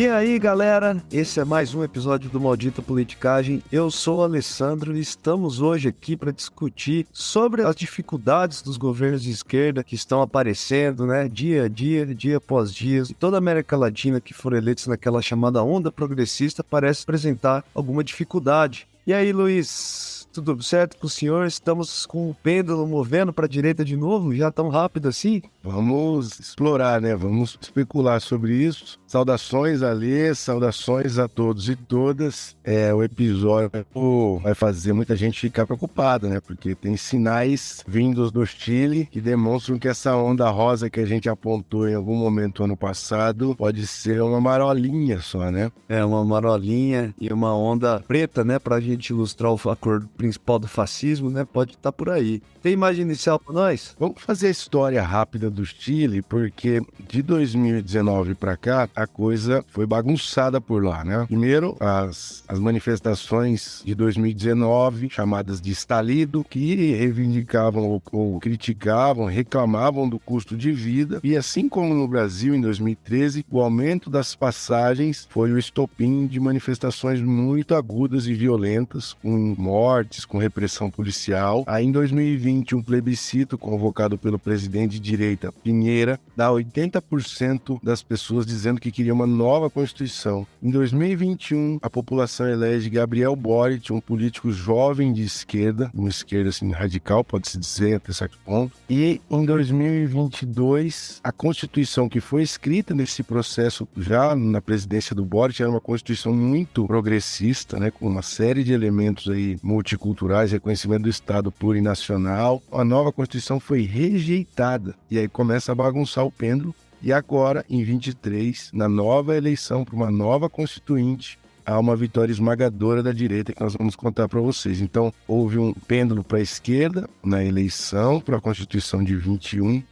E aí, galera, esse é mais um episódio do Maldita Politicagem. Eu sou o Alessandro e estamos hoje aqui para discutir sobre as dificuldades dos governos de esquerda que estão aparecendo, né, dia a dia, dia após dia. E toda a América Latina que foram eleitos naquela chamada onda progressista parece apresentar alguma dificuldade. E aí, Luiz, tudo certo com o senhor? Estamos com o pêndulo movendo para a direita de novo? Já tão rápido assim? Vamos explorar, né? Vamos especular sobre isso. Saudações, Alê, saudações a todos e todas. O episódio vai fazer muita gente ficar preocupada, né? Porque tem sinais vindos do Chile que demonstram que essa onda rosa que a gente apontou em algum momento ano passado pode ser uma marolinha só, né? É, uma marolinha e uma onda preta, né? Pra gente ilustrar a cor principal do fascismo, né? Pode estar por aí. Tem imagem inicial para nós? Vamos fazer a história rápida do Chile, porque de 2019 para cá, a coisa foi bagunçada por lá, né? Primeiro, as manifestações de 2019, chamadas de estalido, que reivindicavam ou criticavam, reclamavam do custo de vida. E assim como no Brasil, em 2013, o aumento das passagens foi o estopim de manifestações muito agudas e violentas, com mortes, com repressão policial. Aí em 2020, um plebiscito convocado pelo presidente de direita Piñera dá 80% das pessoas dizendo que queria uma nova Constituição. Em 2021, a população elege Gabriel Boric, um político jovem de esquerda, uma esquerda assim, radical, pode-se dizer até certo ponto. E em 2022, a Constituição que foi escrita nesse processo já na presidência do Boric era uma Constituição muito progressista, né, com uma série de elementos aí multiculturais, reconhecimento do Estado plurinacional. A nova Constituição foi rejeitada e aí começa a bagunçar o pêndulo. E agora, em 23, na nova eleição para uma nova Constituinte, há uma vitória esmagadora da direita que nós vamos contar para vocês. Então, houve um pêndulo para a esquerda na eleição para a Constituição de 20,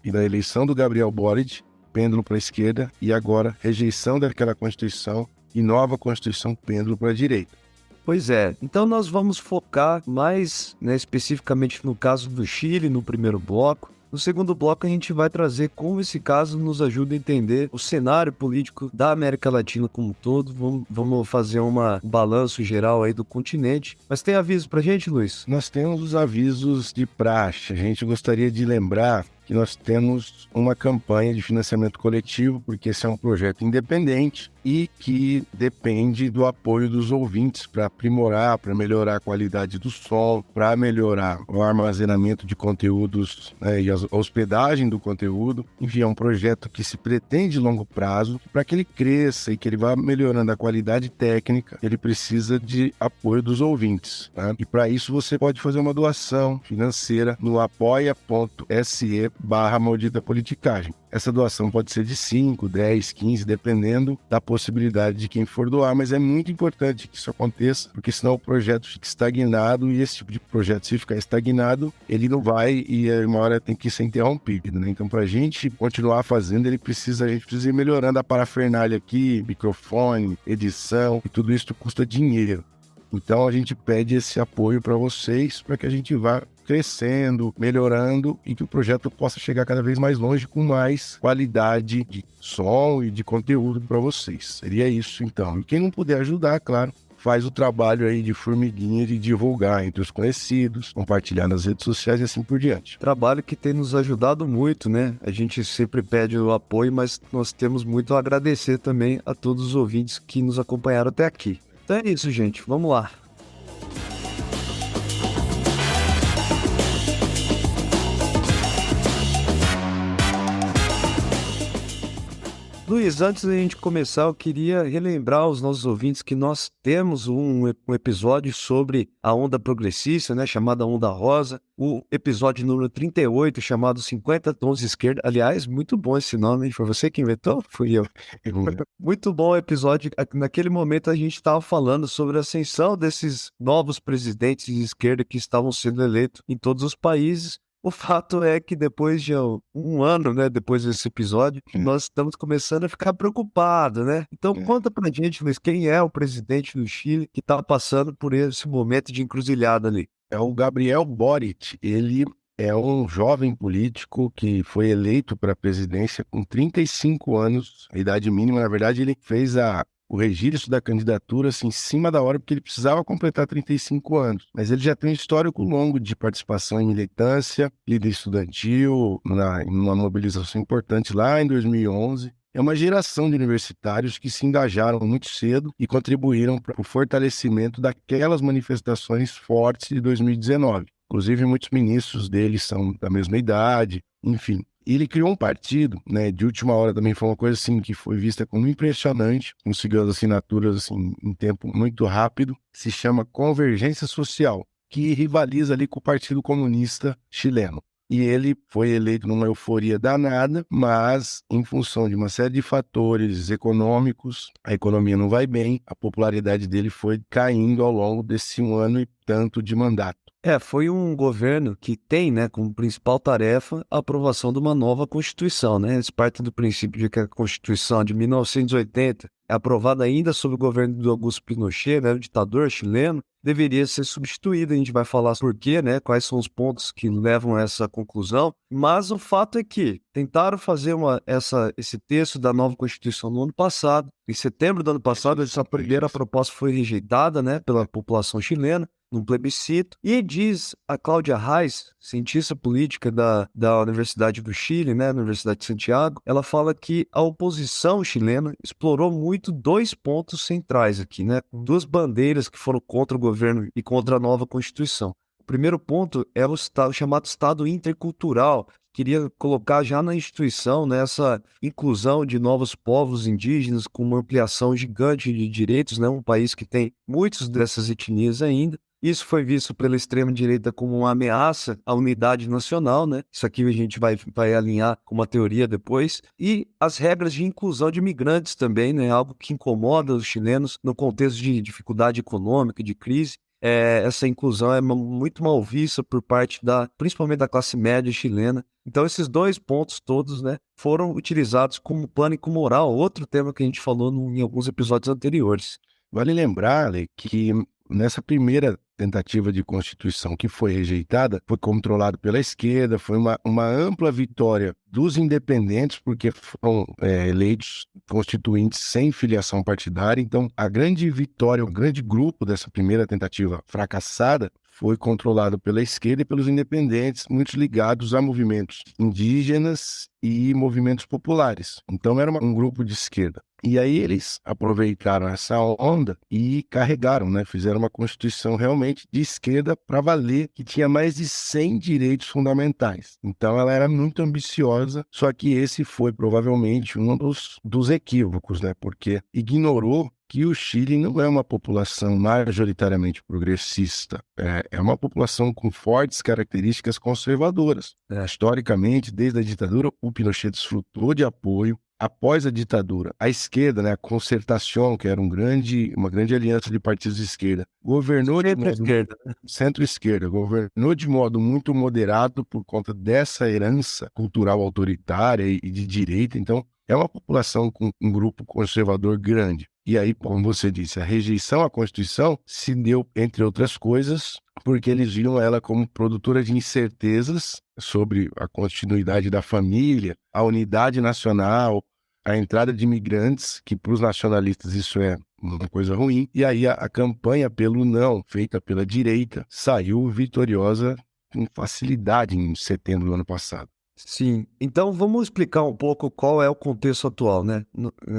e na eleição do Gabriel Boric, pêndulo para a esquerda, e agora rejeição daquela Constituição e nova Constituição, pêndulo para a direita. Pois é, então nós vamos focar mais, né, especificamente no caso do Chile, no primeiro bloco. No segundo bloco a gente vai trazer como esse caso nos ajuda a entender o cenário político da América Latina como um todo. Vamos fazer um balanço geral aí do continente. Mas tem aviso pra gente, Luiz? Nós temos os avisos de praxe. A gente gostaria de lembrar que nós temos uma campanha de financiamento coletivo, porque esse é um projeto independente e que depende do apoio dos ouvintes para aprimorar, para melhorar a qualidade do som, para melhorar o armazenamento de conteúdos, né, e a hospedagem do conteúdo. Enfim, é um projeto que se pretende longo prazo. Para que ele cresça e que ele vá melhorando a qualidade técnica, ele precisa de apoio dos ouvintes, tá? E para isso você pode fazer uma doação financeira no apoia.se/maldita politicagem. Essa doação pode ser de 5, 10, 15, dependendo da possibilidade de quem for doar, mas é muito importante que isso aconteça, porque senão o projeto fica estagnado, e esse tipo de projeto, se ficar estagnado, ele não vai, e uma hora tem que ser interrompido, né? Então, para a gente continuar fazendo, a gente precisa ir melhorando a parafernália aqui, microfone, edição, e tudo isso custa dinheiro. Então a gente pede esse apoio para vocês, para que a gente vá crescendo, melhorando e que o projeto possa chegar cada vez mais longe com mais qualidade de som e de conteúdo para vocês. Seria isso então. E quem não puder ajudar, claro, faz o trabalho aí de formiguinha de divulgar entre os conhecidos, compartilhar nas redes sociais e assim por diante. Trabalho que tem nos ajudado muito, né? A gente sempre pede o apoio, mas nós temos muito a agradecer também a todos os ouvintes que nos acompanharam até aqui. Então é isso, gente. Vamos lá. Luiz, antes da gente começar, eu queria relembrar aos nossos ouvintes que nós temos um episódio sobre a onda progressista, né, chamada Onda Rosa, o episódio número 38, chamado 50 Tons de Esquerda. Aliás, muito bom esse nome, hein? Foi você que inventou? Fui eu. Muito bom o episódio. Naquele momento a gente estava falando sobre a ascensão desses novos presidentes de esquerda que estavam sendo eleitos em todos os países. O fato é que depois de um ano, né, depois desse episódio, nós estamos começando a ficar preocupados, né? Então conta pra gente, Luiz, quem é o presidente do Chile que está passando por esse momento de encruzilhada ali? É o Gabriel Boric. Ele é um jovem político que foi eleito para a presidência com 35 anos, a idade mínima. Na verdade, ele fez o registro da candidatura assim, em cima da hora, porque ele precisava completar 35 anos. Mas ele já tem um histórico longo de participação em militância, líder estudantil, em uma mobilização importante lá em 2011. É uma geração de universitários que se engajaram muito cedo e contribuíram para o fortalecimento daquelas manifestações fortes de 2019. Inclusive, muitos ministros dele são da mesma idade, enfim. Ele criou um partido, né, de última hora também foi uma coisa assim que foi vista como impressionante, conseguiu as assinaturas assim em tempo muito rápido, se chama Convergência Social, que rivaliza ali com o Partido Comunista Chileno. E ele foi eleito numa euforia danada, mas em função de uma série de fatores econômicos, a economia não vai bem, a popularidade dele foi caindo ao longo desse 1 ano e tanto de mandato. Foi um governo que tem, né, como principal tarefa a aprovação de uma nova Constituição, né? Eles partem do princípio de que a Constituição de 1980 é aprovada ainda sob o governo do Augusto Pinochet, né, o ditador chileno, deveria ser substituída. A gente vai falar por quê, né, quais são os pontos que levam a essa conclusão, mas o fato é que tentaram fazer esse texto da nova Constituição no ano passado. Em setembro do ano passado, essa primeira proposta foi rejeitada, né, pela população chilena, num plebiscito, e diz a Cláudia Reis, cientista política da Universidade do Chile, né, na Universidade de Santiago, ela fala que a oposição chilena explorou muito dois pontos centrais aqui, né, duas bandeiras que foram contra o governo e contra a nova Constituição. O primeiro ponto é o chamado Estado intercultural, queria colocar já na instituição, né, essa inclusão de novos povos indígenas com uma ampliação gigante de direitos, né, um país que tem muitas dessas etnias ainda. Isso foi visto pela extrema-direita como uma ameaça à unidade nacional, né? Isso aqui a gente vai alinhar com uma teoria depois. E as regras de inclusão de imigrantes também, né? Algo que incomoda os chilenos no contexto de dificuldade econômica, de crise. Essa inclusão é muito mal vista por parte principalmente da classe média chilena. Então esses dois pontos todos, né, foram utilizados como pânico moral, outro tema que a gente falou em alguns episódios anteriores. Vale lembrar, Ale, que nessa primeira tentativa de Constituição que foi rejeitada, foi controlado pela esquerda, foi uma ampla vitória dos independentes, porque foram eleitos constituintes sem filiação partidária. Então, a grande vitória, o grande grupo dessa primeira tentativa fracassada foi controlado pela esquerda e pelos independentes, muitos ligados a movimentos indígenas e movimentos populares. Então, era um grupo de esquerda. E aí eles aproveitaram essa onda e carregaram, né? Fizeram uma Constituição realmente de esquerda para valer, que tinha mais de 100 direitos fundamentais. Então ela era muito ambiciosa, só que esse foi provavelmente um dos equívocos, né? Porque ignorou que o Chile não é uma população majoritariamente progressista, é uma população com fortes características conservadoras. Historicamente, desde a ditadura, o Pinochet desfrutou de apoio. Após a ditadura, a esquerda, né, a Concertação, que era uma grande aliança de partidos de esquerda, governou centro-esquerda, governou de modo muito moderado por conta dessa herança cultural autoritária e de direita. Então, é uma população com um grupo conservador grande. E aí, como você disse, a rejeição à Constituição se deu, entre outras coisas, porque eles viram ela como produtora de incertezas sobre a continuidade da família, a unidade nacional, a entrada de imigrantes, que para os nacionalistas isso é uma coisa ruim. E aí a campanha pelo não, feita pela direita, saiu vitoriosa com facilidade em setembro do ano passado. Sim, então vamos explicar um pouco qual é o contexto atual, né?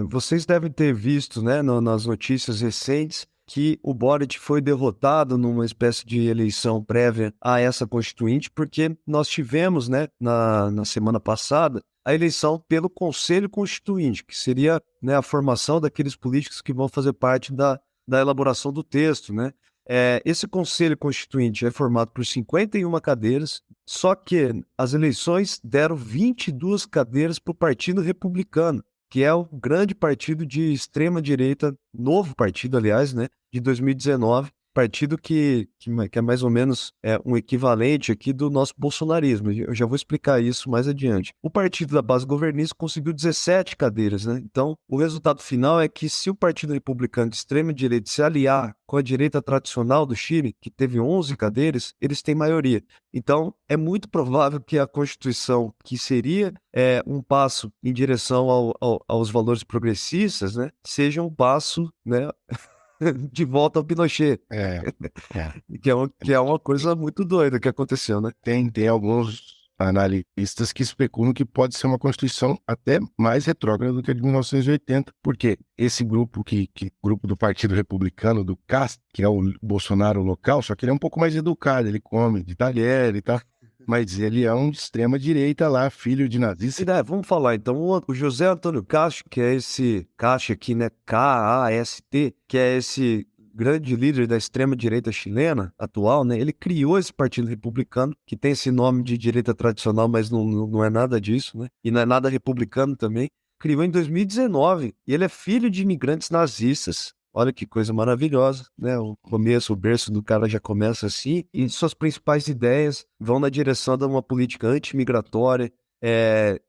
Vocês devem ter visto, né, nas notícias recentes, que o Boric foi derrotado numa espécie de eleição prévia a essa Constituinte, porque nós tivemos, né, na semana passada, a eleição pelo Conselho Constituinte, que seria, né, a formação daqueles políticos que vão fazer parte da elaboração do texto, né? Esse Conselho Constituinte é formado por 51 cadeiras, só que as eleições deram 22 cadeiras para o Partido Republicano, que é o grande partido de extrema-direita, novo partido, aliás, né, de 2019, partido que é mais ou menos um equivalente aqui do nosso bolsonarismo. Eu já vou explicar isso mais adiante. O partido da base governista conseguiu 17 cadeiras, né? Então, o resultado final é que se o Partido Republicano de extrema-direita se aliar com a direita tradicional do Chile, que teve 11 cadeiras, eles têm maioria. Então, é muito provável que a Constituição, que seria um passo em direção aos valores progressistas, né, seja um passo, né, de volta ao Pinochet, É, é. que é uma coisa muito doida que aconteceu, né? Tem alguns analistas que especulam que pode ser uma Constituição até mais retrógrada do que a de 1980, porque esse grupo grupo do Partido Republicano, do CAST, que é o Bolsonaro local, só que ele é um pouco mais educado, ele come de talher e tal, mas ele é um de extrema direita lá, filho de nazista. Vamos falar então, o José Antônio Cast, que é esse Cast aqui, né, K-A-S-T, que é esse grande líder da extrema-direita chilena atual, né? Ele criou esse Partido Republicano, que tem esse nome de direita tradicional, mas não é nada disso, né? E não é nada republicano também. Criou em 2019, e ele é filho de imigrantes nazistas. Olha que coisa maravilhosa, né? O começo, o berço do cara já começa assim, e suas principais ideias vão na direção de uma política anti-migratória,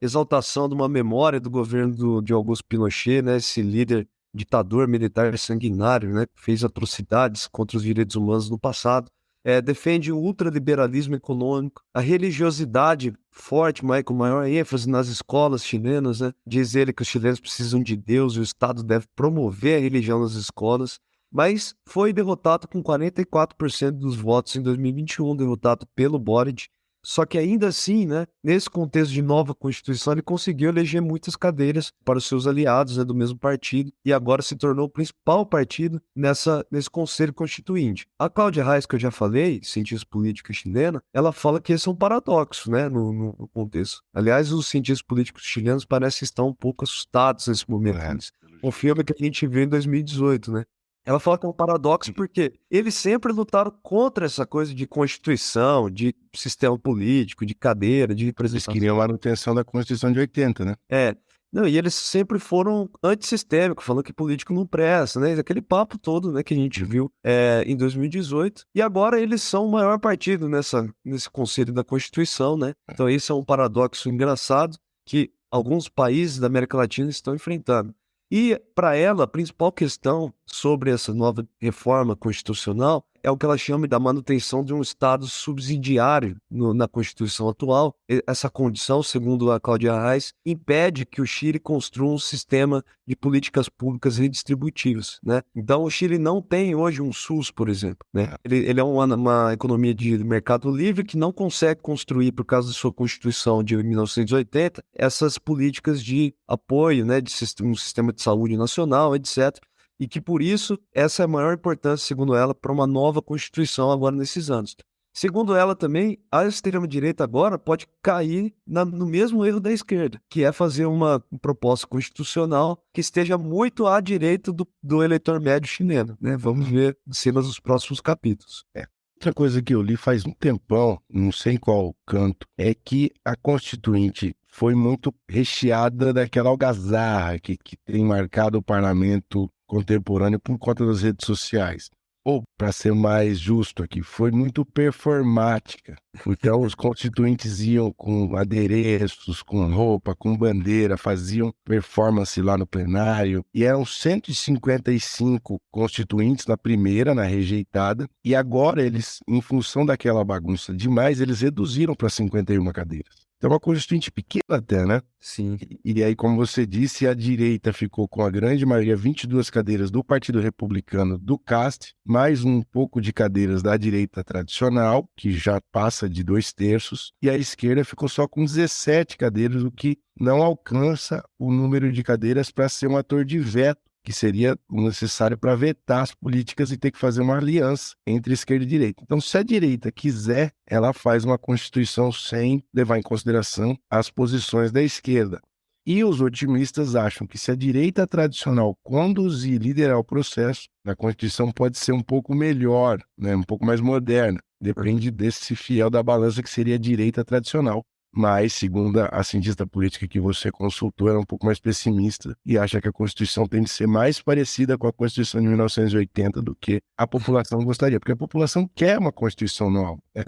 exaltação de uma memória do governo de Augusto Pinochet, né? Esse líder ditador militar sanguinário, né, que fez atrocidades contra os direitos humanos no passado, defende o ultraliberalismo econômico, a religiosidade forte, com maior ênfase nas escolas chilenas, né? Diz ele que os chilenos precisam de Deus e o Estado deve promover a religião nas escolas, mas foi derrotado com 44% dos votos em 2021, derrotado pelo Boric. Só que ainda assim, né, nesse contexto de nova Constituição, ele conseguiu eleger muitas cadeiras para os seus aliados, né, do mesmo partido, e agora se tornou o principal partido nesse Conselho Constituinte. A Cláudia Reis, que eu já falei, cientista política chilena, ela fala que esse é um paradoxo, né, no contexto. Aliás, os cientistas políticos chilenos parecem estar um pouco assustados nesse momento. O filme que a gente viu em 2018, né? Ela fala que é um paradoxo porque eles sempre lutaram contra essa coisa de constituição, de sistema político, de cadeira, de Eles representação. queriam a manutenção da Constituição de 80, né? Não, e eles sempre foram antissistêmicos, falando que político não presta, né? Aquele papo todo, né, que a gente viu em 2018. E agora eles são o maior partido nesse Conselho da Constituição, né? Então esse é um paradoxo engraçado que alguns países da América Latina estão enfrentando. E, para ela, a principal questão sobre essa nova reforma constitucional é o que ela chama da manutenção de um Estado subsidiário na Constituição atual. Essa condição, segundo a Cláudia Reis, impede que o Chile construa um sistema de políticas públicas redistributivas, né? Então, o Chile não tem hoje um SUS, por exemplo, né? Ele é uma economia de mercado livre que não consegue construir, por causa da sua Constituição de 1980, essas políticas de apoio, né, de um sistema de saúde nacional, etc., e que, por isso, essa é a maior importância, segundo ela, para uma nova Constituição agora nesses anos. Segundo ela também, a extrema-direita agora pode cair no mesmo erro da esquerda, que é fazer uma proposta constitucional que esteja muito à direita do eleitor médio chileno, né? Vamos ver cenas dos próximos capítulos. Outra coisa que eu li faz um tempão, não sei em qual canto, é que a Constituinte foi muito recheada daquela algazarra que tem marcado o parlamento contemporâneo por conta das redes sociais. Ou, para ser mais justo aqui, foi muito performática. Então, os constituintes iam com adereços, com roupa, com bandeira, faziam performance lá no plenário. E eram 155 constituintes na primeira, na rejeitada. E agora eles, em função daquela bagunça demais, eles reduziram para 51 cadeiras. Então, é uma constituinte pequena até, né? Sim. E aí, como você disse, a direita ficou com a grande maioria, 22 cadeiras do Partido Republicano do CAST, mais um pouco de cadeiras da direita tradicional, que já passa de 2/3, e a esquerda ficou só com 17 cadeiras, o que não alcança o número de cadeiras para ser um ator de veto, que seria o necessário para vetar as políticas e ter que fazer uma aliança entre esquerda e direita. Então, se a direita quiser, ela faz uma Constituição sem levar em consideração as posições da esquerda. E os otimistas acham que se a direita tradicional conduzir e liderar o processo, a Constituição pode ser um pouco melhor, né, um pouco mais moderna. Depende desse fiel da balança que seria a direita tradicional. Mas, segundo a cientista política que você consultou, ela é um pouco mais pessimista e acha que a Constituição tem de ser mais parecida com a Constituição de 1980 do que a população gostaria, porque a população quer uma Constituição nova. É.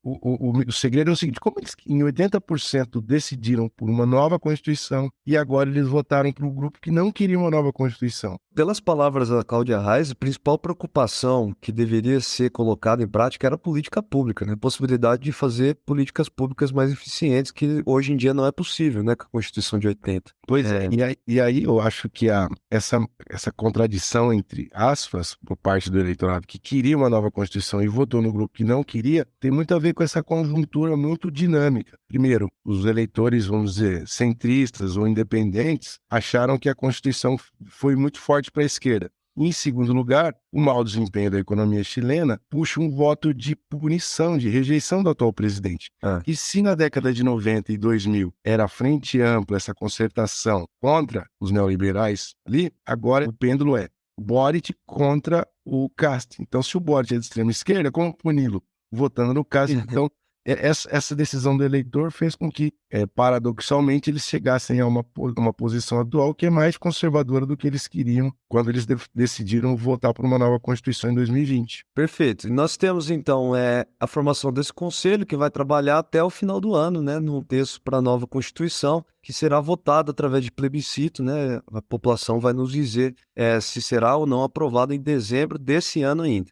O segredo é o seguinte, como eles em 80% decidiram por uma nova Constituição e agora eles votaram para um grupo que não queria uma nova Constituição. Pelas palavras da Cláudia Reis, a principal preocupação que deveria ser colocada em prática era a política pública, né? A possibilidade de fazer políticas públicas mais eficientes, que hoje em dia não é possível, né, com a Constituição de 80. Pois é, e aí eu acho que essa contradição entre aspas, por parte do eleitorado que queria uma nova Constituição e votou no grupo que não queria, tem muito a ver com essa conjuntura muito dinâmica. Primeiro, os eleitores, vamos dizer, centristas ou independentes, acharam que a Constituição foi muito forte para a esquerda. Em segundo lugar, o mau desempenho da economia chilena puxa um voto de punição, de rejeição do atual presidente. E se na década de 90 e 2000 era a frente ampla, essa concertação contra os neoliberais ali, agora o pêndulo é Boric contra o Cast. Então, se o Boric é de extrema esquerda, como puni-lo? Votando no Cast. Então, essa decisão do eleitor fez com que, paradoxalmente, eles chegassem a uma posição atual que é mais conservadora do que eles queriam quando eles decidiram votar por uma nova Constituição em 2020. Perfeito. E nós temos, então, a formação desse conselho que vai trabalhar até o final do ano, né, num texto para a nova Constituição, que será votado através de plebiscito, né? A população vai nos dizer se será ou não aprovado em dezembro desse ano ainda.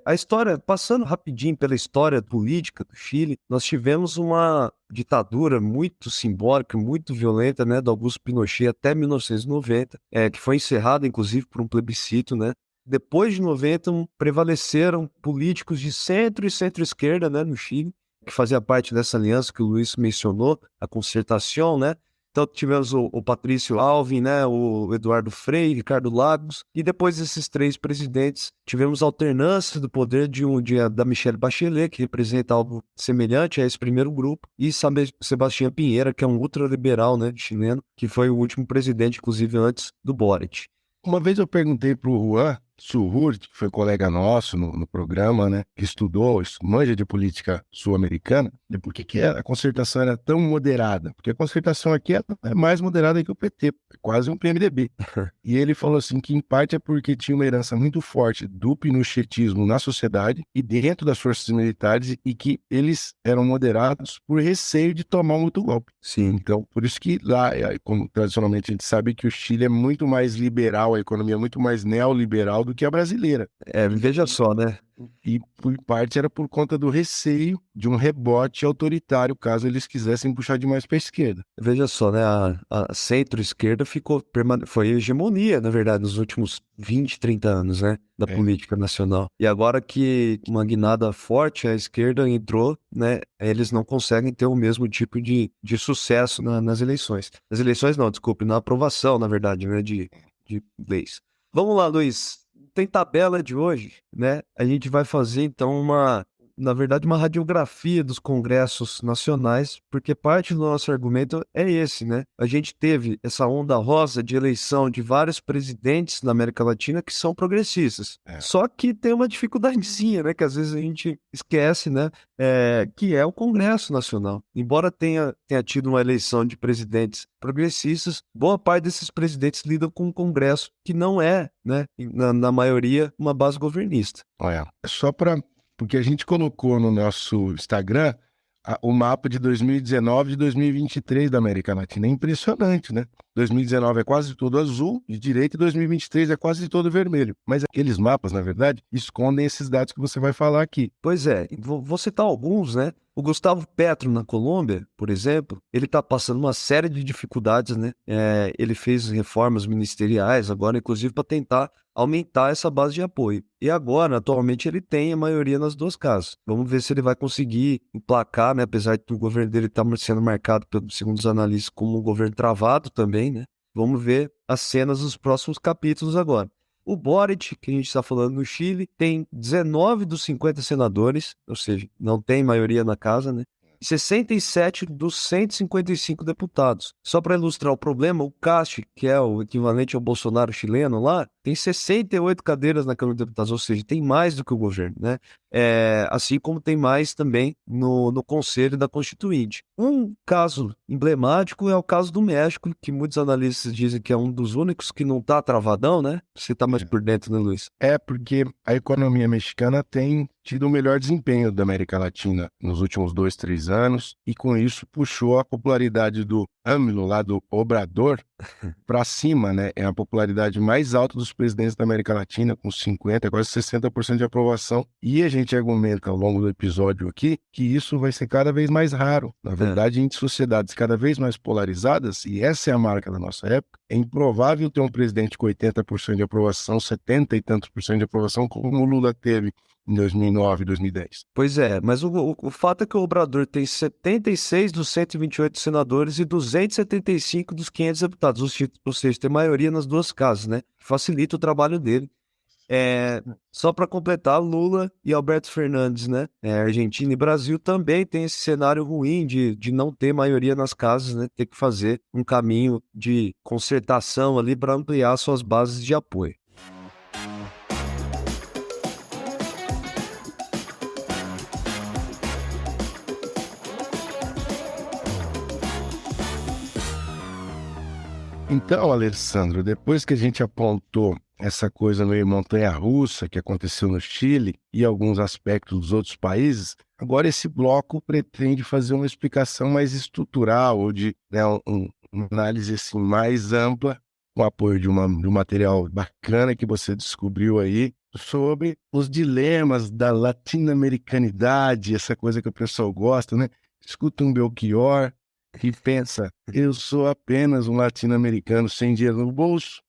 A história, passando rapidinho pela história política do Chile, nós tivemos uma ditadura muito simbólica, muito violenta, né, do Augusto Pinochet até 1990, que foi encerrada, inclusive, por um plebiscito, né? Depois de 90, prevaleceram políticos de centro e centro-esquerda, né, no Chile, que fazia parte dessa aliança que o Luiz mencionou, a Concertação, né? Então tivemos o Patrício Alvim, né, o Eduardo Frei, Ricardo Lagos, e depois desses três presidentes, tivemos alternância do poder da Michelle Bachelet, que representa algo semelhante a esse primeiro grupo, e Sebastián Pinheira, que é um ultraliberal, né, chileno, que foi o último presidente, inclusive antes do Boric. Uma vez eu perguntei para o Juan Suhur, que foi colega nosso no programa, né, que estudou, manja de política sul-americana, de por que a concertação era tão moderada. Porque a concertação aqui é mais moderada que o PT, é quase um PMDB. E ele falou assim que, em parte, é porque tinha uma herança muito forte do pinochetismo na sociedade e dentro das forças militares, e que eles eram moderados por receio de tomar um outro golpe. Sim. Então, por isso que lá, como tradicionalmente a gente sabe que o Chile é muito mais liberal, a economia é muito mais neoliberal do que a brasileira. Veja só, né? E, por parte, era por conta do receio de um rebote autoritário, caso eles quisessem puxar demais para a esquerda. Veja só, né? A centro-esquerda foi hegemonia, na verdade, nos últimos 20, 30 anos, né? Da política nacional. E agora que uma guinada forte, a esquerda entrou, né? Eles não conseguem ter o mesmo tipo de sucesso nas eleições. Nas eleições não, desculpe, na aprovação, na verdade, né? De leis. Vamos lá, Luiz. Tem tabela de hoje, né? A gente vai fazer, então, na verdade, uma radiografia dos congressos nacionais, porque parte do nosso argumento é esse, né? A gente teve essa onda rosa de eleição de vários presidentes na América Latina que são progressistas. Só que tem uma dificuldadezinha, né? Que às vezes a gente esquece, né? Que é o Congresso Nacional. Embora tenha tido uma eleição de presidentes progressistas, boa parte desses presidentes lidam com um Congresso que não é, né? Na maioria, uma base governista. Olha, porque a gente colocou no nosso Instagram o mapa de 2019 e de 2023 da América Latina. É impressionante, né? 2019 é quase todo azul de direita e 2023 é quase todo vermelho. Mas aqueles mapas, na verdade, escondem esses dados que você vai falar aqui. Pois é, vou citar alguns, né? O Gustavo Petro, na Colômbia, por exemplo, ele está passando uma série de dificuldades, né? Ele fez reformas ministeriais agora, inclusive, para tentar aumentar essa base de apoio. E agora, atualmente, ele tem a maioria nas duas casas. Vamos ver se ele vai conseguir emplacar, né? Apesar de o governo dele estar sendo marcado, segundo os analistas, como um governo travado também, né? Vamos ver as cenas dos próximos capítulos agora. O Boric, que a gente está falando no Chile, tem 19 dos 50 senadores, ou seja, não tem maioria na casa, né? 67 dos 155 deputados. Só para ilustrar o problema, o Cast, que é o equivalente ao Bolsonaro chileno lá, tem 68 cadeiras na Câmara de Deputados, ou seja, tem mais do que o governo, né? Assim como tem mais também no Conselho da Constituinte. Um caso emblemático é o caso do México, que muitos analistas dizem que é um dos únicos que não está travadão, né? Você está mais por dentro, né, Luiz? É porque a economia mexicana tem tido o melhor desempenho da América Latina nos últimos 2, 3 anos, e com isso puxou a popularidade do AMLO, lá do Obrador, para cima, né? É a popularidade mais alta dos presidentes da América Latina, com 50, quase 60% de aprovação. E a gente argumenta ao longo do episódio aqui que isso vai ser cada vez mais raro. Na verdade, em sociedades cada vez mais polarizadas, e essa é a marca da nossa época, é improvável ter um presidente com 80% de aprovação, 70 e tantos por cento de aprovação, como o Lula teve em 2009 e 2010. Pois é, mas o fato é que o Obrador tem 76 dos 128 senadores e 275 dos 500 deputados, ou seja, tem maioria nas duas casas, né? Facilita o trabalho dele. Só para completar, Lula e Alberto Fernandes, né? Argentina e Brasil também tem esse cenário ruim de não ter maioria nas casas, né? Ter que fazer um caminho de concertação ali para ampliar suas bases de apoio. Então, Alessandro, depois que a gente apontou essa coisa meio montanha-russa que aconteceu no Chile e alguns aspectos dos outros países, agora esse bloco pretende fazer uma explicação mais estrutural, ou de, né, uma análise assim, mais ampla, com apoio de um material bacana que você descobriu aí, sobre os dilemas da latino-americanidade, essa coisa que o pessoal gosta, né? Escuta um Belchior e pensa, eu sou apenas um latino-americano sem dinheiro no bolso.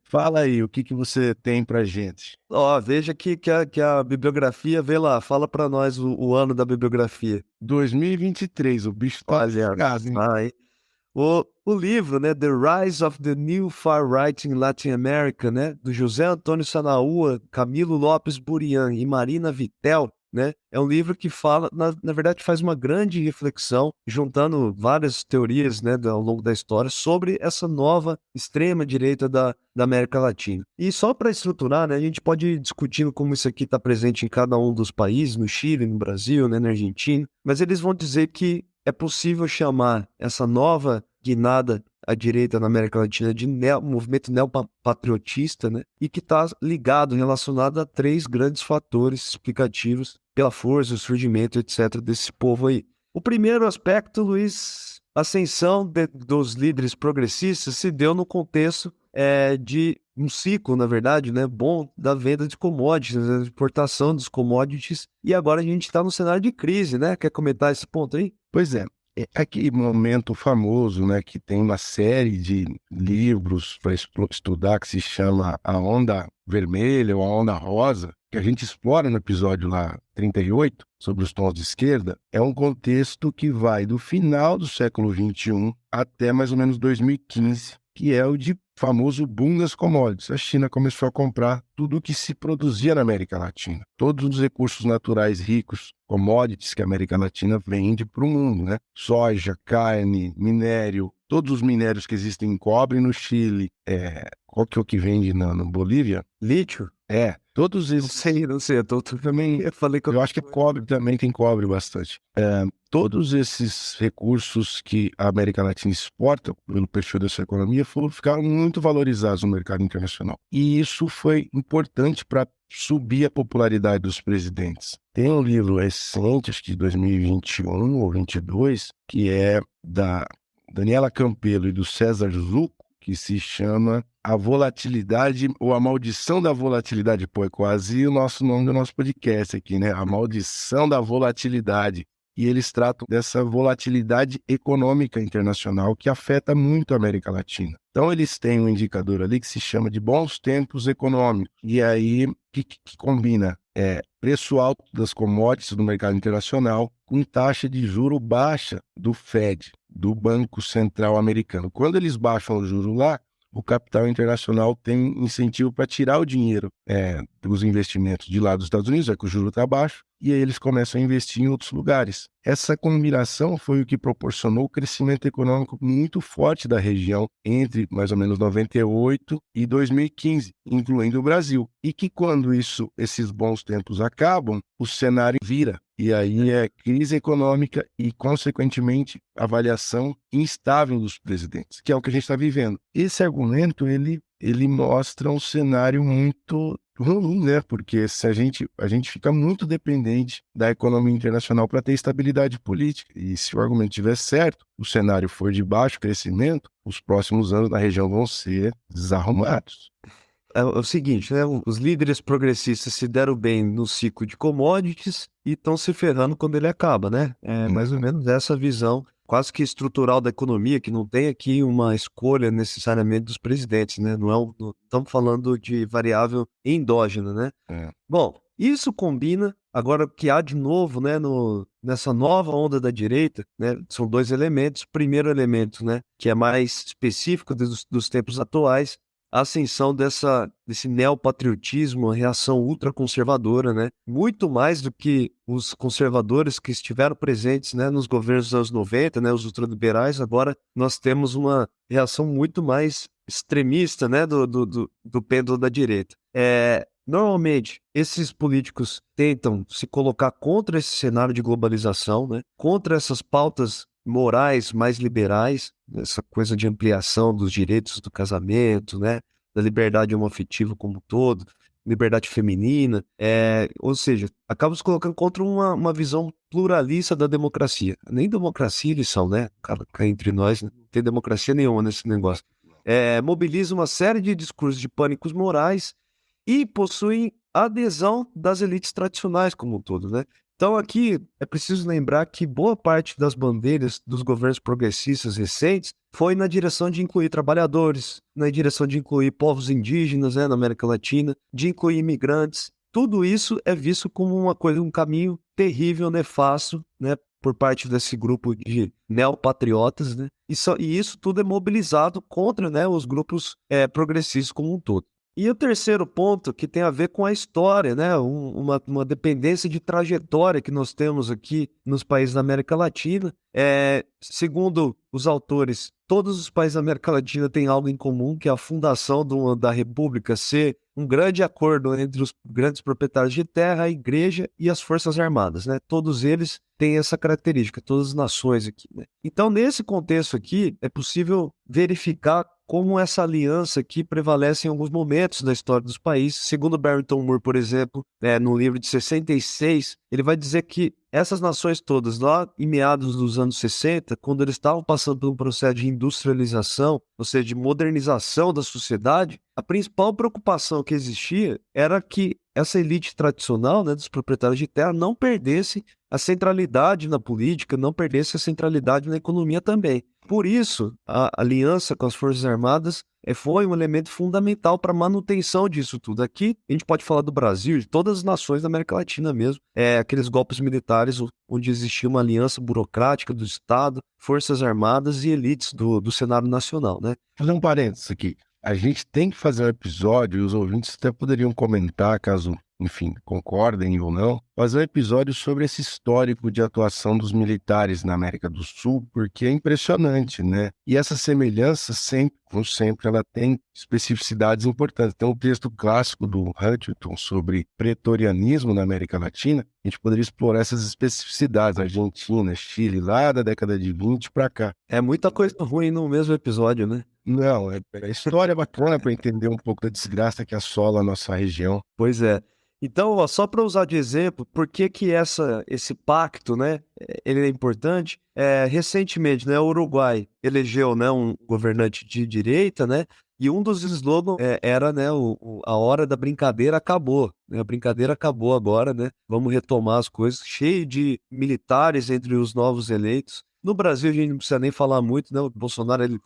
Fala aí, o que você tem pra gente? Veja que a bibliografia, vê lá, fala para nós o ano da bibliografia. 2023, o bicho tá chegado, hein? Hein? O livro, né, The Rise of the New Far Right in Latin America, né, do José Antônio Sanaúa, Camilo Lopes Burian e Marina Vitel, né, é um livro que fala, na verdade, faz uma grande reflexão, juntando várias teorias, né, ao longo da história, sobre essa nova extrema-direita da América Latina. E só para estruturar, né, a gente pode ir discutindo como isso aqui está presente em cada um dos países, no Chile, no Brasil, né, na Argentina, mas eles vão dizer que é possível chamar essa nova guinada à direita na América Latina de movimento neopatriotista, né? E que está ligado, relacionado a 3 grandes fatores explicativos pela força, o surgimento, etc., desse povo aí. O primeiro aspecto, Luiz, a ascensão dos líderes progressistas se deu no contexto de um ciclo, na verdade, né, bom da venda de commodities, da exportação dos commodities, e agora a gente está no cenário de crise, né? Quer comentar esse ponto aí? Pois é aquele momento famoso, né, que tem uma série de livros para estudar que se chama A Onda Vermelha ou A Onda Rosa, que a gente explora no episódio lá 38, sobre os tons de esquerda, é um contexto que vai do final do século XXI até mais ou menos 2015, que é o de famoso boom das commodities. A China começou a comprar tudo o que se produzia na América Latina. Todos os recursos naturais ricos, commodities que a América Latina vende para o mundo, né? Soja, carne, minério, todos os minérios que existem em cobre no Chile. Qual que é o que vende no Bolívia? Lítio? Todos esses... Não sei, eu também... Eu acho que cobre também, tem cobre bastante. Todos esses recursos que a América Latina exporta, pelo perfil dessa economia, ficaram muito valorizados no mercado internacional. E isso foi importante para subir a popularidade dos presidentes. Tem um livro recente, acho que de 2021 ou 2022, que é da Daniela Campelo e do César Zucco, que se chama A Volatilidade ou A Maldição da Volatilidade. Pô, é quase o nome do nosso podcast aqui, né? A Maldição da Volatilidade. E eles tratam dessa volatilidade econômica internacional que afeta muito a América Latina. Então, eles têm um indicador ali que se chama de bons tempos econômicos. E aí, o que combina? Preço alto das commodities no mercado internacional com taxa de juro baixa do Fed, do Banco Central Americano. Quando eles baixam o juro lá, o capital internacional tem incentivo para tirar o dinheiro dos investimentos de lá dos Estados Unidos, que o juro está baixo, e aí eles começam a investir em outros lugares. Essa combinação foi o que proporcionou o crescimento econômico muito forte da região entre mais ou menos 98 e 2015, incluindo o Brasil. E que quando esses bons tempos acabam, o cenário vira. E aí é crise econômica e, consequentemente, avaliação instável dos presidentes, que é o que a gente está vivendo. Esse argumento, ele mostra um cenário muito ruim, né? Porque se a gente fica muito dependente da economia internacional para ter estabilidade política. E se o argumento estiver certo, o cenário for de baixo crescimento, os próximos anos na região vão ser desarrumados. É o seguinte, né? Os líderes progressistas se deram bem no ciclo de commodities e estão se ferrando quando ele acaba, né? É mais ou menos essa visão quase que estrutural da economia, que não tem aqui uma escolha necessariamente dos presidentes, né? Não estamos falando de variável endógena, né? É. Bom, isso combina agora que há de novo, né, nessa nova onda da direita, né? São dois elementos. Primeiro elemento, né, que é mais específico dos tempos atuais, a ascensão desse neopatriotismo, a reação ultraconservadora, né? Muito mais do que os conservadores que estiveram presentes, né, nos governos dos anos 90, né, os ultraliberais. Agora nós temos uma reação muito mais extremista, né, do pêndulo da direita. Normalmente, esses políticos tentam se colocar contra esse cenário de globalização, né, contra essas pautas morais mais liberais, essa coisa de ampliação dos direitos do casamento, né, da liberdade homoafetiva como um todo, liberdade feminina, ou seja, acabam se colocando contra uma visão pluralista da democracia. Nem democracia eles são, né? Cá entre nós, né? Não tem democracia nenhuma nesse negócio. Mobiliza uma série de discursos de pânicos morais e possuem adesão das elites tradicionais como um todo, né? Então aqui é preciso lembrar que boa parte das bandeiras dos governos progressistas recentes foi na direção de incluir trabalhadores, na direção de incluir povos indígenas, né, na América Latina, de incluir imigrantes. Tudo isso é visto como uma coisa, um caminho terrível, nefasto, né, por parte desse grupo de neopatriotas, né? E isso tudo é mobilizado contra, né, os grupos progressistas como um todo. E o terceiro ponto, que tem a ver com a história, né? Uma dependência de trajetória que nós temos aqui nos países da América Latina. Segundo os autores, todos os países da América Latina têm algo em comum, que é a fundação da República ser um grande acordo entre os grandes proprietários de terra, a igreja e as forças armadas, né? Todos eles têm essa característica, todas as nações aqui, né? Então, nesse contexto aqui, é possível verificar como essa aliança aqui prevalece em alguns momentos da história dos países. Segundo Barrington Moore, por exemplo, no livro de 66, ele vai dizer que essas nações todas, lá em meados dos anos 60, quando eles estavam passando por um processo de industrialização, ou seja, de modernização da sociedade, a principal preocupação que existia era que essa elite tradicional, né, dos proprietários de terra, não perdesse a centralidade na política, não perdesse a centralidade na economia também. Por isso, a aliança com as Forças Armadas foi um elemento fundamental para a manutenção disso tudo. Aqui, a gente pode falar do Brasil, de todas as nações da América Latina mesmo, aqueles golpes militares onde existia uma aliança burocrática do Estado, Forças Armadas e elites do cenário nacional, né? Vou fazer um parênteses aqui. A gente tem que fazer um episódio, e os ouvintes até poderiam comentar, caso, enfim, concordem ou não, fazer um episódio sobre esse histórico de atuação dos militares na América do Sul, porque é impressionante, né? E essa semelhança, sempre, como sempre, ela tem especificidades importantes. Tem um texto clássico do Huntington sobre pretorianismo na América Latina. A gente poderia explorar essas especificidades, Argentina, Chile, lá da década de 20 para cá. É muita coisa ruim no mesmo episódio, né? Não, a história é bacana para entender um pouco da desgraça que assola a nossa região. Pois é. Então, ó, só para usar de exemplo, por que esse pacto, né, ele é importante? Recentemente, né, o Uruguai elegeu, né, um governante de direita, né, e um dos slogans era, né, a hora da brincadeira acabou, né, a brincadeira acabou agora, né, vamos retomar as coisas, cheio de militares entre os novos eleitos. No Brasil, a gente não precisa nem falar muito, né? O Bolsonaro ele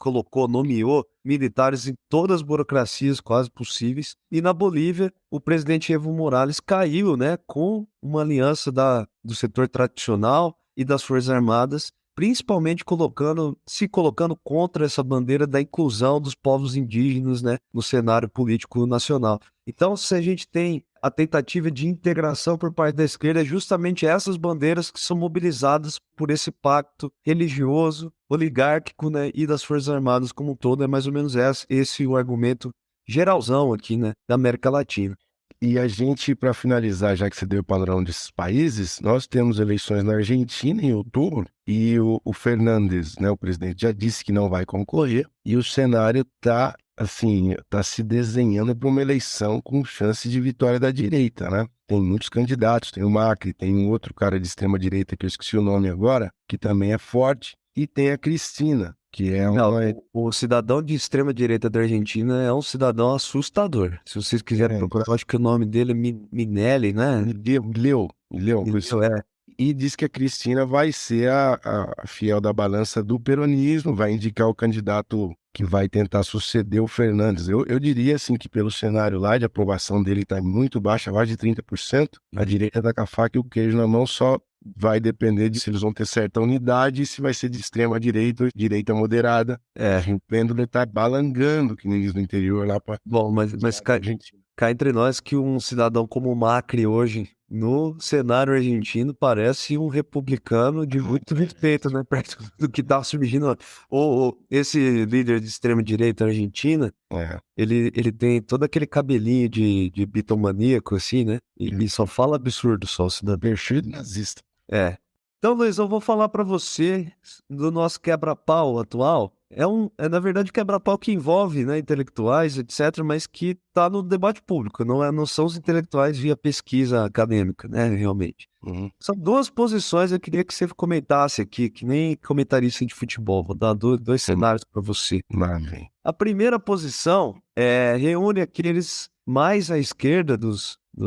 nomeou militares em todas as burocracias quase possíveis. E na Bolívia, o presidente Evo Morales caiu, né, com uma aliança do setor tradicional e das Forças Armadas, principalmente se colocando contra essa bandeira da inclusão dos povos indígenas, né, no cenário político nacional. Então, se a gente tem a tentativa de integração por parte da esquerda é justamente essas bandeiras que são mobilizadas por esse pacto religioso, oligárquico, né, e das Forças Armadas como um todo. É mais ou menos esse o argumento geralzão aqui, né, da América Latina. E a gente, para finalizar, já que você deu o padrão desses países, nós temos eleições na Argentina em outubro e o Fernandes, né, o presidente, já disse que não vai concorrer e o cenário está assim, tá se desenhando para uma eleição com chance de vitória da direita, né? Tem muitos candidatos, tem o Macri, tem um outro cara de extrema direita que eu esqueci o nome agora, que também é forte, e tem a Cristina, que é uma... Não, o cidadão de extrema direita da Argentina é um cidadão assustador. Se vocês quiserem procurar, eu acho que o nome dele é Minelli, né? Leu, Isso é. e diz que a Cristina vai ser a fiel da balança do peronismo, vai indicar o candidato que vai tentar suceder o Fernandes. Eu diria assim que pelo cenário lá de aprovação dele está muito baixa, mais de 30%, a direita está com a faca e o queijo na mão, só vai depender de se eles vão ter certa unidade e se vai ser de extrema direita ou direita moderada. O pêndulo está balangando, que nem diz no interior lá para... Bom, mas cá entre nós que um cidadão como o Macri hoje, no cenário argentino, parece um republicano de muito respeito, né? Perto do que tá surgindo. Esse líder de extrema-direita argentina, ele tem todo aquele cabelinho de bitomaníaco, assim, né? E só fala absurdo, só o cidadão. Perfeito nazista. Então, Luiz, eu vou falar para você do nosso quebra-pau atual. Na verdade, quebra-pau que envolve, né, intelectuais, etc., mas que está no debate público, não são os intelectuais via pesquisa acadêmica, né, realmente. São duas posições eu queria que você comentasse aqui, que nem comentarista de futebol. Vou dar dois cenários para você. A primeira posição reúne aqueles mais à esquerda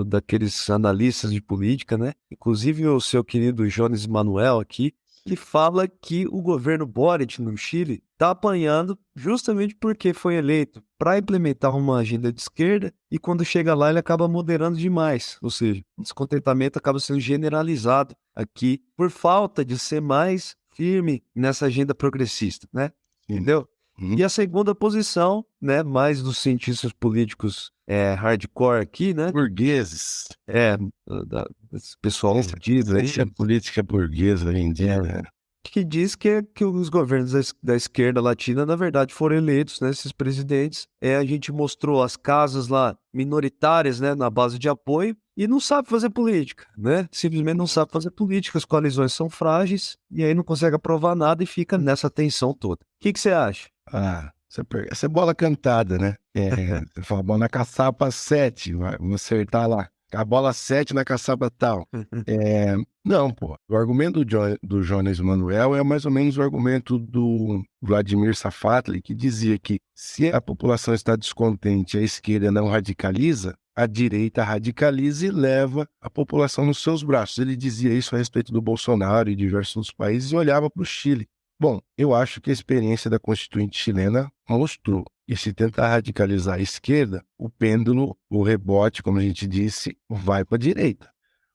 daqueles analistas de política, né? Inclusive o seu querido Jones Manuel aqui, que fala que o governo Boric no Chile está apanhando justamente porque foi eleito para implementar uma agenda de esquerda e quando chega lá ele acaba moderando demais, ou seja, o descontentamento acaba sendo generalizado aqui por falta de ser mais firme nessa agenda progressista, né? Entendeu? E a segunda posição, né, mais dos cientistas políticos hardcore aqui, né? Burgueses. Esse pessoal diz aí. A política burguesa hoje em dia, né? Que diz que os governos da esquerda latina, na verdade, foram eleitos, né, esses presidentes. A gente mostrou as casas lá minoritárias, né, na base de apoio, e não sabe fazer política, né? Simplesmente não sabe fazer política, as coalizões são frágeis, e aí não consegue aprovar nada e fica nessa tensão toda. O que você acha? Essa é bola cantada, né? Você fala, bola na caçapa 7, vamos acertar lá. A bola 7 na caçapa tal. Não, pô. O argumento do Jones Manuel é mais ou menos o argumento do Vladimir Safatli, que dizia que se a população está descontente, a esquerda não radicaliza, a direita radicaliza e leva a população nos seus braços. Ele dizia isso a respeito do Bolsonaro e diversos outros países e olhava para o Chile. Bom, eu acho que a experiência da Constituinte chilena mostrou que se tentar radicalizar a esquerda, o pêndulo, o rebote, como a gente disse, vai para a direita.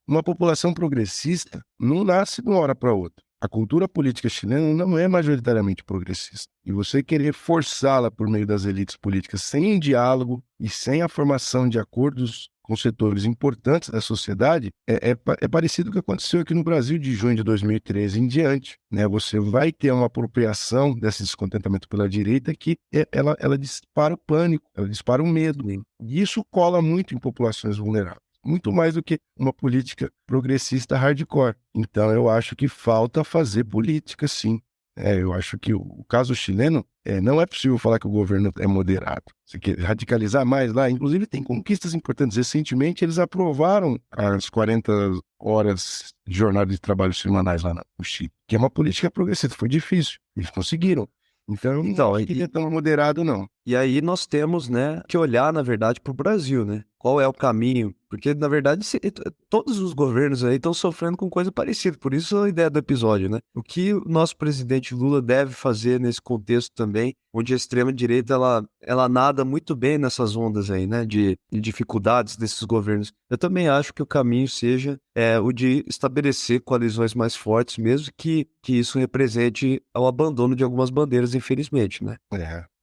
Uma população progressista não nasce de uma hora para outra. A cultura política chilena não é majoritariamente progressista. E você querer forçá-la por meio das elites políticas sem diálogo e sem a formação de acordos com setores importantes da sociedade, é parecido com o que aconteceu aqui no Brasil de junho de 2013 em diante, né? Você vai ter uma apropriação desse descontentamento pela direita que ela dispara o pânico, ela dispara o medo. E isso cola muito em populações vulneráveis, muito mais do que uma política progressista hardcore. Então eu acho que falta fazer política, sim. Eu acho que o caso chileno, não é possível falar que o governo é moderado. Você quer radicalizar mais lá? Inclusive tem conquistas importantes. Recentemente eles aprovaram as 40 horas de jornada de trabalho semanais lá no Chile, que é uma política progressista. Foi difícil, eles conseguiram. Então não acho que é tão moderado, não. E aí nós temos, né, que olhar, na verdade, para o Brasil, né? Qual é o caminho? Porque, na verdade, todos os governos aí estão sofrendo com coisa parecida. Por isso a ideia do episódio, né? O que o nosso presidente Lula deve fazer nesse contexto também, onde a extrema-direita, ela nada muito bem nessas ondas aí, né? De dificuldades desses governos. Eu também acho que o caminho seja o de estabelecer coalizões mais fortes, mesmo que isso represente o abandono de algumas bandeiras, infelizmente, né?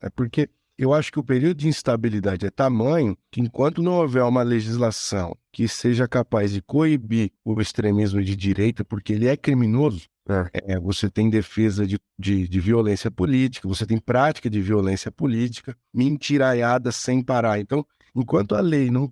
É porque eu acho que o período de instabilidade é tamanho que, enquanto não houver uma legislação que seja capaz de coibir o extremismo de direita, porque ele é criminoso, você tem defesa de violência política, você tem prática de violência política, mentiraiada sem parar. Então, enquanto a lei não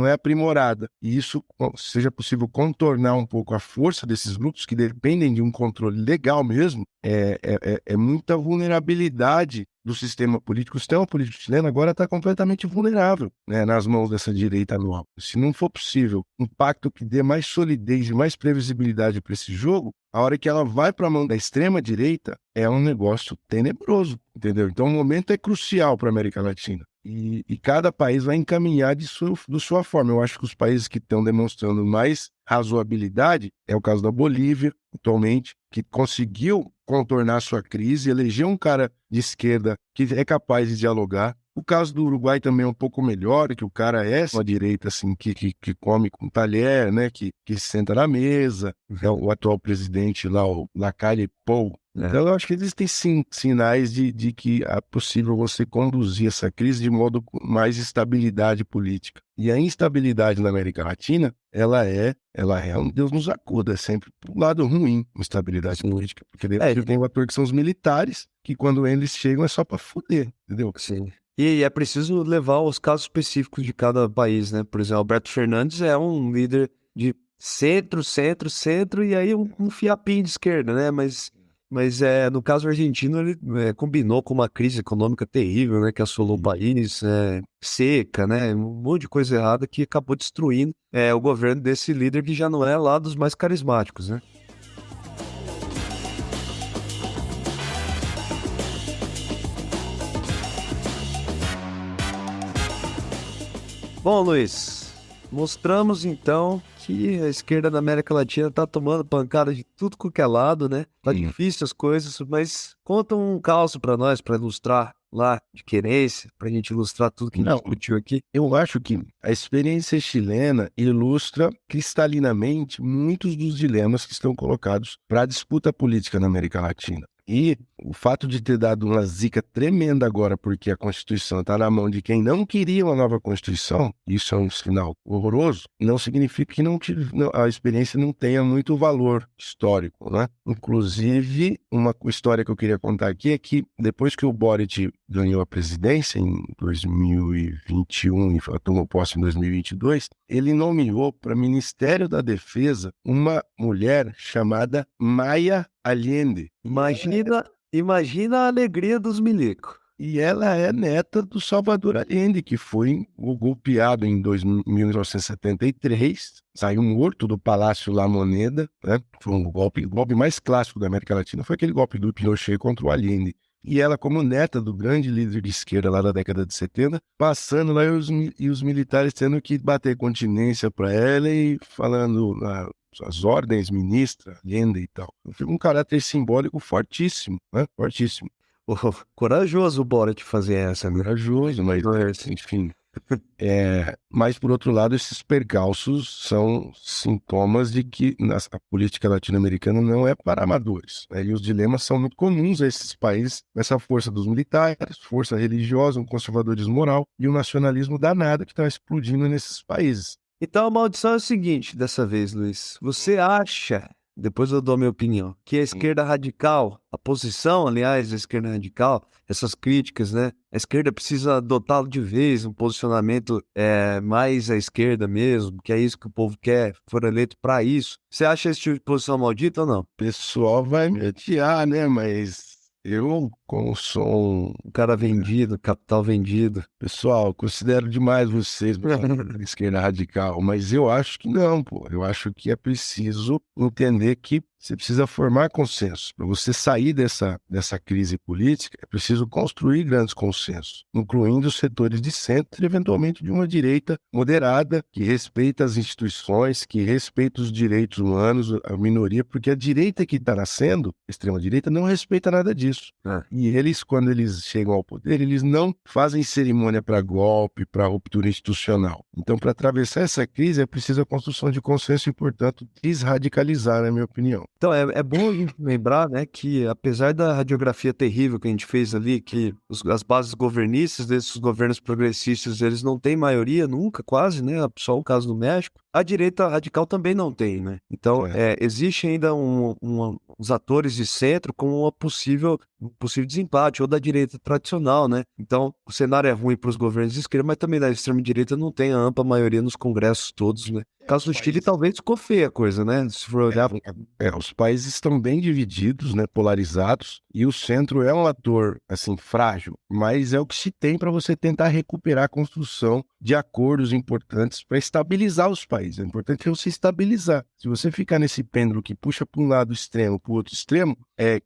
é aprimorada e isso seja possível contornar um pouco a força desses grupos que dependem de um controle legal mesmo, é muita vulnerabilidade do sistema político. O sistema político chileno agora está completamente vulnerável, né, nas mãos dessa direita nova. Se não for possível um pacto que dê mais solidez e mais previsibilidade para esse jogo, a hora que ela vai para a mão da extrema-direita, é um negócio tenebroso, entendeu? Então o momento é crucial para a América Latina. E cada país vai encaminhar de sua forma. Eu acho que os países que estão demonstrando mais razoabilidade é o caso da Bolívia, atualmente, que conseguiu contornar sua crise, elegeu um cara de esquerda que é capaz de dialogar. O caso do Uruguai também é um pouco melhor, que o cara é uma direita assim, que come com talher, né? Que senta na mesa. É o atual presidente lá, o Lacalle Pou. Então, eu acho que existem sim sinais de que é possível você conduzir essa crise de modo com mais estabilidade política. E a instabilidade na América Latina, ela é um Deus nos acuda, é sempre pro lado ruim, instabilidade política. Porque dentro tem um ator que são os militares, que quando eles chegam é só para foder, entendeu? Sim. E é preciso levar os casos específicos de cada país, né? Por exemplo, Alberto Fernandes é um líder de centro, e aí um fiapinho de esquerda, né? Mas no caso argentino, ele combinou com uma crise econômica terrível, né? Que assolou o país, seca, né? Um monte de coisa errada que acabou destruindo o governo desse líder que já não é lá dos mais carismáticos, né? Bom, Luiz, mostramos então que a esquerda da América Latina tá tomando pancada de tudo qualquer lado, né? Tá difícil as coisas, mas conta um caos para nós, para ilustrar lá de querência, pra gente ilustrar tudo que a gente discutiu aqui. Eu acho que a experiência chilena ilustra cristalinamente muitos dos dilemas que estão colocados para a disputa política na América Latina. E o fato de ter dado uma zica tremenda agora, porque a Constituição está na mão de quem não queria uma nova Constituição, isso é um sinal horroroso, não significa que a experiência não tenha muito valor histórico, né? Inclusive, uma história que eu queria contar aqui é que depois que o Boric ganhou a presidência em 2021 e tomou posse em 2022, ele nomeou para o Ministério da Defesa uma mulher chamada Maya Allende. Imagina a alegria dos milicos. E ela é neta do Salvador Allende, que foi golpeado em 1973, saiu morto do Palácio La Moneda, né? Foi o golpe mais clássico da América Latina, foi aquele golpe do Pinochet contra o Allende. E ela, como neta do grande líder de esquerda lá da década de 70, passando lá e os militares tendo que bater continência para ela e falando as ordens, ministra, Allende e tal. Um caráter simbólico fortíssimo, né? Fortíssimo. Corajoso o Boric fazer essa, né? Corajoso, mas enfim. Mas, por outro lado, esses percalços são sintomas de que a política latino-americana não é para amadores, né? E os dilemas são muito comuns a esses países, essa força dos militares, força religiosa, um conservadorismo moral e um nacionalismo danado que está explodindo nesses países. Então a maldição é o seguinte, dessa vez, Luiz. Você acha, depois eu dou a minha opinião, que a esquerda radical, a posição, aliás, da esquerda radical, essas críticas, né? A esquerda precisa adotá-lo de vez, um posicionamento mais à esquerda mesmo, que é isso que o povo quer, foram eleitos para isso. Você acha esse tipo de posição maldita ou não? O pessoal vai me odiar, né? Mas eu, como sou um cara vendido, capital vendido. Pessoal, considero demais vocês da esquerda radical, mas eu acho que não, pô. Eu acho que é preciso entender que você precisa formar consenso. Para você sair dessa crise política, é preciso construir grandes consensos, incluindo os setores de centro e, eventualmente, de uma direita moderada, que respeita as instituições, que respeita os direitos humanos, a minoria, porque a direita que está nascendo, a extrema-direita, não respeita nada disso. E eles, quando eles chegam ao poder, eles não fazem cerimônia para golpe, para ruptura institucional. Então, para atravessar essa crise, é preciso a construção de consenso e, portanto, desradicalizar, na minha opinião. Então, é bom a gente lembrar, né, que apesar da radiografia terrível que a gente fez ali, que as bases governistas desses governos progressistas, eles não têm maioria nunca, quase, né, só o caso do México, a direita radical também não tem, né? Então, É. existe ainda uns atores de centro com um possível desempate, ou da direita tradicional, né? Então, o cenário é ruim para os governos de esquerda, mas também da extrema-direita não tem a ampla maioria nos congressos todos, né? No caso do Chile, talvez ficou feia a coisa, né? Se for olhar. Os países estão bem divididos, né, polarizados, e o centro é um ator, assim, frágil, mas é o que se tem para você tentar recuperar a construção de acordos importantes para estabilizar os países. É importante você estabilizar. Se você ficar nesse pêndulo que puxa para um lado extremo, para o outro extremo,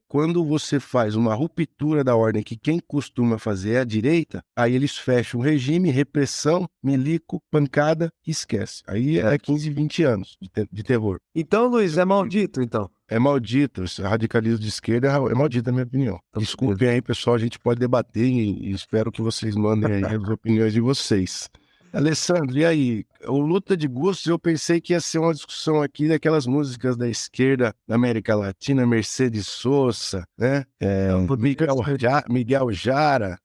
quando você faz uma ruptura da ordem que quem costuma fazer é a direita, aí eles fecham o regime, repressão, milico, pancada, e esquece. Aí é 15, 20 anos de terror. Então, Luiz, é maldito, então. É maldito, esse radicalismo de esquerda é maldito, na minha opinião. Desculpem aí, pessoal, a gente pode debater e espero que vocês mandem aí as opiniões de vocês. Alessandro, e aí? O Luta de Gostos, eu pensei que ia ser uma discussão aqui daquelas músicas da esquerda da América Latina, Mercedes Sosa, né? Miguel Jara,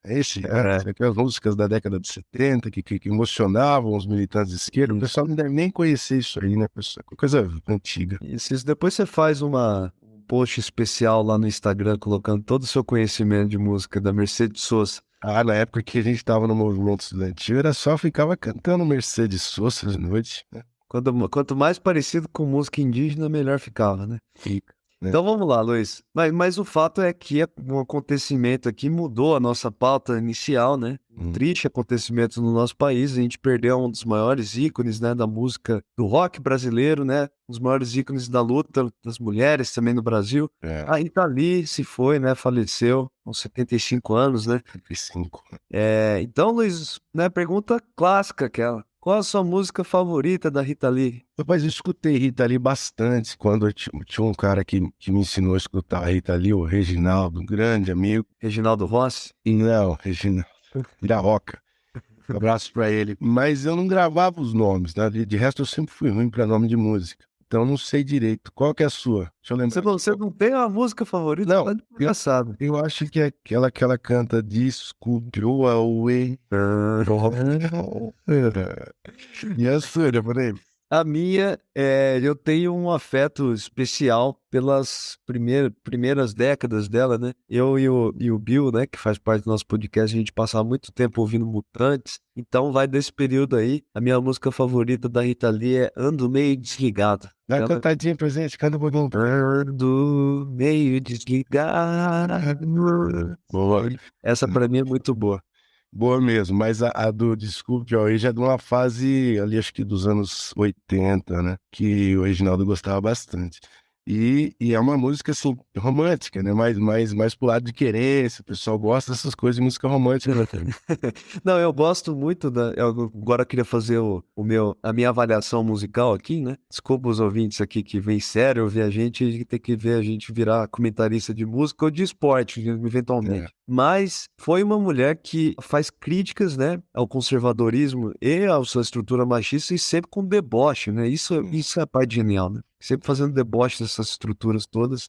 aquelas músicas da década de 70 que emocionavam os militantes de esquerda. O pessoal não deve nem conhecer isso aí, né, pessoal? Coisa antiga. Isso. Depois você faz um post especial lá no Instagram colocando todo o seu conhecimento de música da Mercedes Sosa. Na época que a gente estava no movimento estudantil, era só ficava cantando Mercedes Sosa de noite, né? Quanto mais parecido com música indígena, melhor ficava, né? Fica, né? Então vamos lá, Luiz. Mas o fato é que um acontecimento aqui mudou a nossa pauta inicial, né? Um triste acontecimento no nosso país. A gente perdeu um dos maiores ícones, né, da música do rock brasileiro, né? Um dos maiores ícones da luta das mulheres também no Brasil. A Rita Lee se foi, né? Faleceu aos 75 anos, né? 75. Então, Luiz, né? Pergunta clássica aquela. Qual a sua música favorita da Rita Lee? Rapaz, eu escutei Rita Lee bastante quando tinha um cara que me ensinou a escutar a Rita Lee, o Reginaldo, um grande amigo. Reginaldo Rossi? Não, Reginaldo da Roca. Um abraço pra ele. Mas eu não gravava os nomes, né? De resto, eu sempre fui ruim pra nome de música. Então, eu não sei direito. Qual que é a sua? Deixa eu lembrar. Você não tem uma música favorita? Não, engraçado. Eu acho que é aquela que ela canta Desculpe o Away. E a sua, peraí? A minha, eu tenho um afeto especial pelas primeiras décadas dela, né? Eu e o Bill, né, que faz parte do nosso podcast, a gente passava muito tempo ouvindo Mutantes. Então vai desse período aí. A minha música favorita da Rita Lee é Ando Meio Desligado. Dá uma cantadinha pra gente, canta um pouquinho. Ando meio desligado. Boa. Essa pra mim é muito boa. Boa mesmo, mas a do Desculpe aí já é de uma fase ali, acho que dos anos 80, né? Que o Reginaldo gostava bastante. E é uma música, assim, romântica, né? Mais pro lado de querência, o pessoal gosta dessas coisas de música romântica, né? Não, eu gosto muito eu agora queria fazer a minha avaliação musical aqui, né? Desculpa os ouvintes aqui que vem sério ouvir a gente tem que ver a gente virar comentarista de música ou de esporte, eventualmente. Mas foi uma mulher que faz críticas, né, ao conservadorismo e à sua estrutura machista e sempre com deboche, né? Isso é a parte genial, né? Sempre fazendo deboche dessas estruturas todas.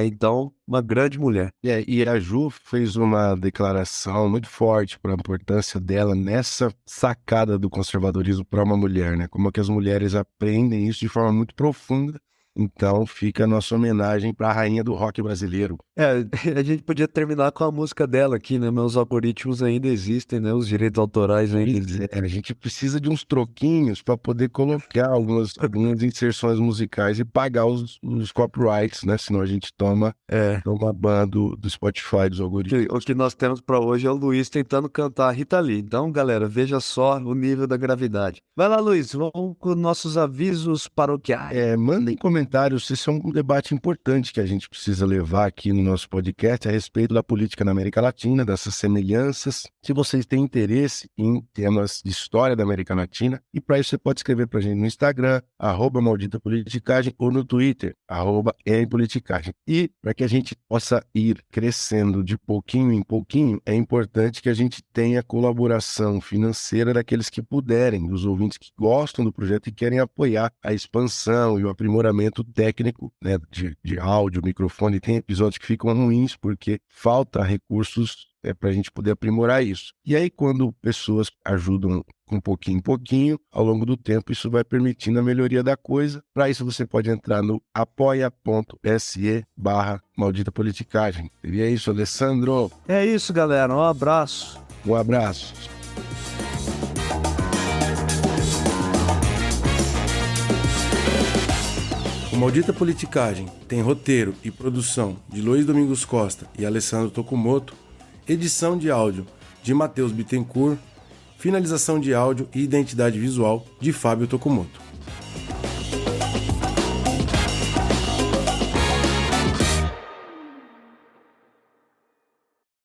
Então, uma grande mulher. E a Ju fez uma declaração muito forte para a importância dela nessa sacada do conservadorismo para uma mulher, né? Como é que as mulheres aprendem isso de forma muito profunda. Então fica a nossa homenagem para a rainha do rock brasileiro. A gente podia terminar com a música dela aqui, né? Mas os algoritmos ainda existem, né? Os direitos autorais ainda existem. A gente precisa de uns troquinhos para poder colocar algumas inserções musicais e pagar os copyrights, né? Senão a gente toma ban do Spotify, dos algoritmos. O que nós temos para hoje é o Luiz tentando cantar a Rita Lee. Então, galera, veja só o nível da gravidade. Vai lá, Luiz, vamos com nossos avisos paroquiais. Mandem comentários, esse é um debate importante que a gente precisa levar aqui no nosso podcast a respeito da política na América Latina, dessas semelhanças. Se vocês têm interesse em temas de história da América Latina, e para isso você pode escrever para a gente no Instagram, @malditapoliticagem, ou no Twitter, @empoliticagem. E para que a gente possa ir crescendo de pouquinho em pouquinho, é importante que a gente tenha colaboração financeira daqueles que puderem, dos ouvintes que gostam do projeto e querem apoiar a expansão e o aprimoramento departamento técnico, né, de áudio, microfone. Tem episódios que ficam ruins porque falta recursos para a gente poder aprimorar isso. E aí, quando pessoas ajudam um pouquinho em pouquinho, ao longo do tempo, isso vai permitindo a melhoria da coisa. Para isso, você pode entrar no apoia.se/Maldita Politicagem. E é isso, Alessandro. É isso, galera. Um abraço. Um abraço. O Maldita Politicagem tem roteiro e produção de Luiz Domingos Costa e Alessandro Tokumoto, edição de áudio de Matheus Bittencourt, finalização de áudio e identidade visual de Fábio Tokumoto.